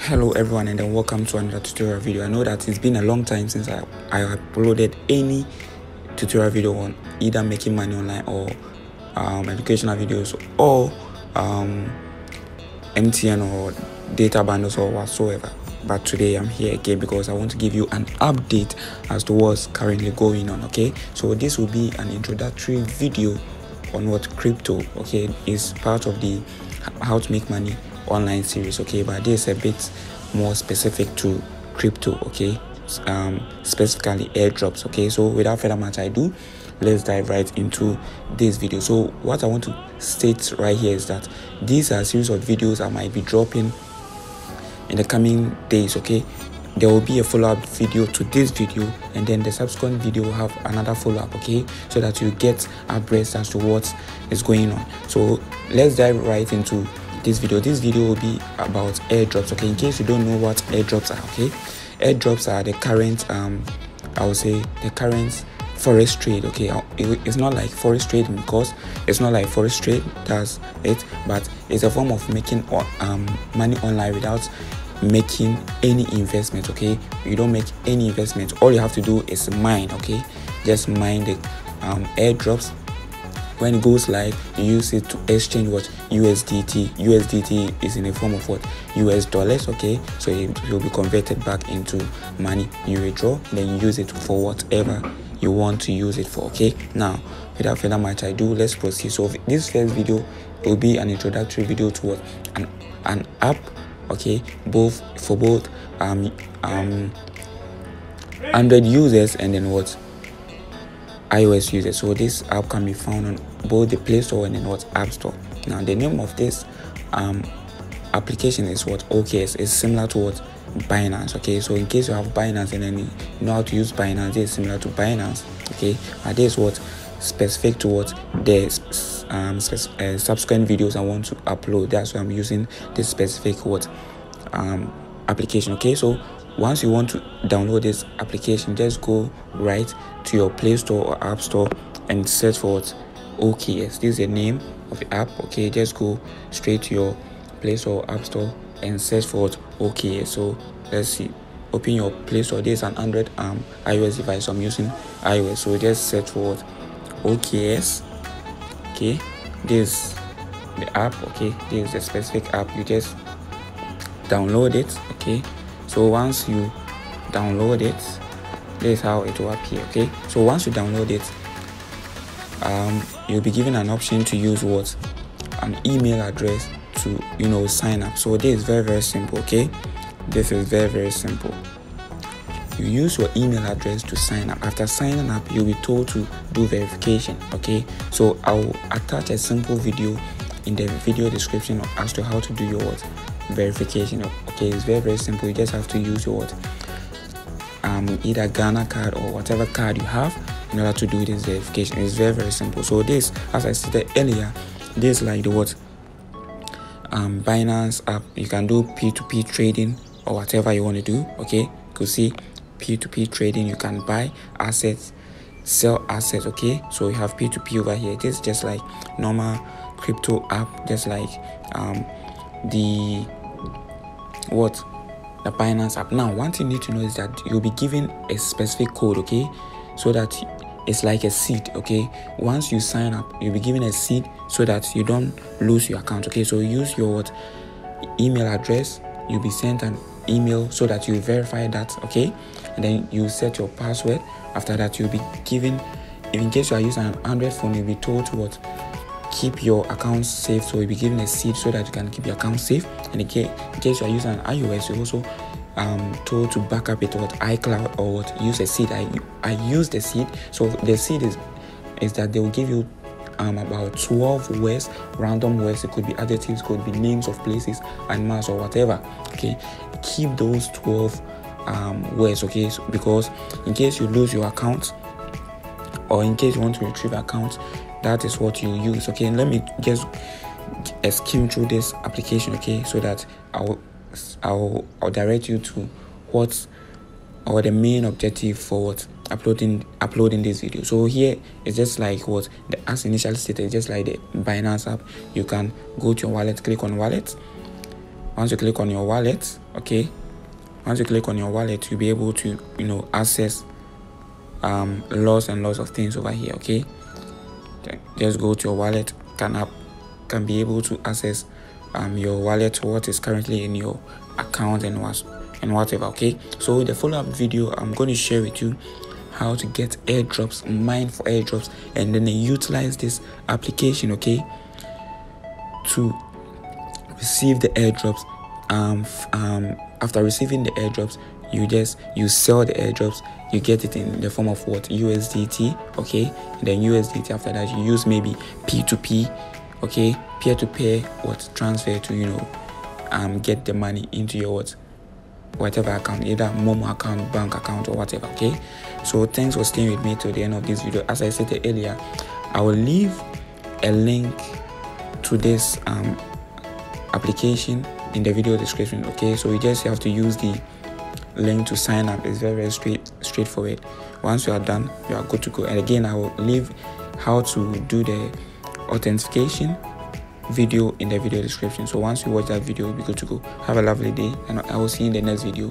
Hello everyone, and then welcome to another tutorial video. I know that it's been a long time since I uploaded any tutorial video on either making money online or educational videos or MTN or data bundles or whatsoever. But today I'm here again because I want to give you an update as to what's currently going on. Okay, so this will be an introductory video on what crypto is part of the how to make money online series. Okay, but this is a bit more specific to crypto. Okay, specifically airdrops. Okay, so without further much ado, let's dive right into this video. So what I want to state right here is that these are a series of videos I might be dropping in the coming days. Okay, there will be a follow-up video to this video, and then the subsequent video will have another follow-up. Okay, so that you get abreast as to what is going on. So let's dive right into this video. This video will be about airdrops. Okay, in case you don't know what airdrops are. Okay, airdrops are the current I would say the current forex trade. Okay, it's not like forex trade because it's not like forex trade does it, but it's a form of making money online without making any investment. Okay, you don't make any investment. All you have to do is mine. Okay, just mine the airdrops. When it goes live, you use it to exchange what USDT. USDT is in the form of what US dollars. Okay, so it will be converted back into money. You withdraw, then you use it for whatever you want to use it for. Okay, now without further much ado, let's proceed. So this first video will be an introductory video to what an app. Okay, both Android users and then what iOS users. So this app can be found on both the Play Store and then what App Store. Now the name of this application is what OKX. It's similar to what Binance. Okay, so in case you have Binance and then you know how to use Binance, it's similar to Binance. Okay, and this is what specific to what the subsequent videos I want to upload. That's why I'm using this specific what application. Okay, so once you want to download this application, just go right to your Play Store or App Store and search for what OKX. This is the name of the app. Okay, just go straight to your Play Store or App Store and search for what OKX. So let's see, open your Play Store. This is an Android iOS device, so I'm using iOS. So just search for what OKX. Okay, this is the app. Okay, this is the specific app. You just download it. Okay, so once you download it, this is how it will appear. Okay, so once you download it, you'll be given an option to use what an email address to sign up. So this is very simple. Okay, this is very simple. You use your email address to sign up. After signing up, you'll be told to do verification. Okay, so I will attach a simple video in the video description as to how to do your what verification. Okay, it's very simple. You just have to use your what either Ghana card or whatever card you have in order to do this verification. It's very simple. So this, as I stated earlier, this is like the what Binance app. You can do P2P trading or whatever you want to do. Okay, you could see P2P trading. You can buy assets, sell assets. Okay, so you have P2P over here. This is just like normal crypto app, just like the Binance app. Now one thing you need to know is that you'll be given a specific code. Okay, so that it's like a seed. Okay, once you sign up, you'll be given a seed so that you don't lose your account. Okay, so use your email address. You'll be sent an email so that you verify that. Okay, and then you set your password. After that, you'll be given, if in case you are using an Android phone, you'll be told to keep your account safe. So you'll be given a seed so that you can keep your account safe. And in case you are using an iOS, you're also told to back up it iCloud or use a seed. I use the seed. So the seed is that they will give you about 12 words, random words. It could be adjectives, could be names of places, animals, or whatever. Okay, keep those 12 words. Okay, so because in case you lose your account or in case you want to retrieve account, that is what you use. Okay, and let me just skim through this application. Okay, so that I'll direct you to what or the main objective for uploading this video. So here it's just like as initially stated, just like the Binance app. You can go to your wallet, click on wallet. Once you click on your wallet, Okay, once you click on your wallet, you'll be able to access lots and lots of things over here. Okay, just go to your wallet, can be able to access your wallet, what is currently in your account and whatever. Okay, so the follow-up video, I'm going to share with you how to get airdrops, mine for airdrops, and then utilize this application, okay, to receive the airdrops. After receiving the airdrops, you sell the airdrops, you get it in the form of what? USDT. Okay, and then USDT, after that you use maybe P2P, okay, peer-to-peer transfer to get the money into your whatever account, either MOMO account, bank account, or whatever. Okay, so thanks for staying with me till the end of this video. As I said earlier, I will leave a link to this application in the video description. Okay, so you just have to use the link to sign up. It's very straightforward. Once you are done, you are good to go. And again, I will leave how to do the authentication video in the video description. So once you watch that video, you'll be good to go. Have a lovely day, and I will see you in the next video.